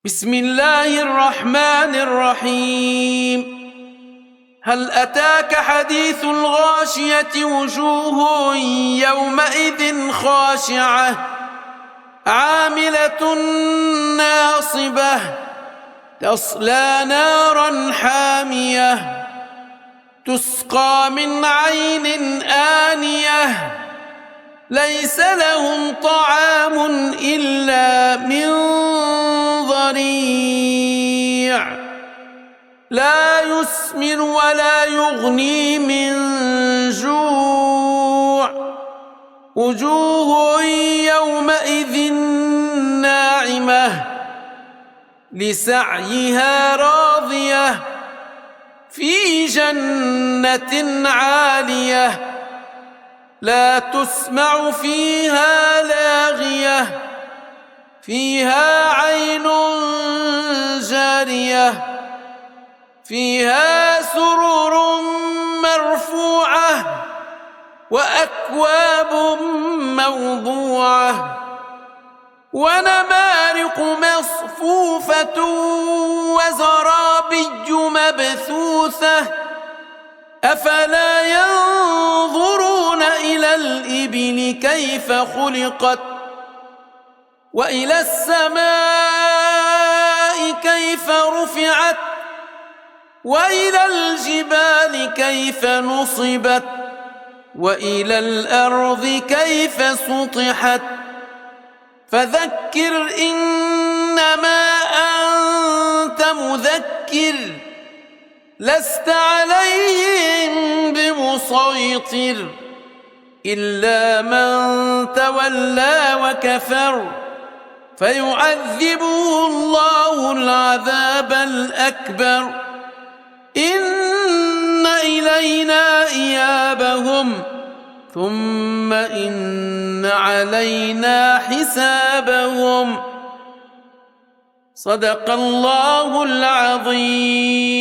بسم الله الرحمن الرحيم. هل أتاك حديث الغاشية؟ وجوه يومئذ خاشعة عاملة ناصبة تصلى نارا حامية تسقى من عين آنية ليس لهم طعام إلا من ضريع لا يسمن ولا يغني من جوع وجوه يومئذ ناعمة لسعيها راضية في جنة عالية لا تسمع فيها لاغية فيها عين جارية فيها سرر مرفوعة وأكواب موضوعة ونمارق مصفوفة وزرابي مبثوثة أفلا ينظرون إلى الإبل كيف خلقت وإلى السماء كيف رفعت وإلى الجبال كيف نصبت وإلى الأرض كيف سطحت فذكر إنما أنت مذكر لست عليهم بمسيطر إلا من تولى وكفر فيعذبه الله العذاب الأكبر إن إلينا إيابهم ثم إن علينا حسابهم صدق الله العظيم.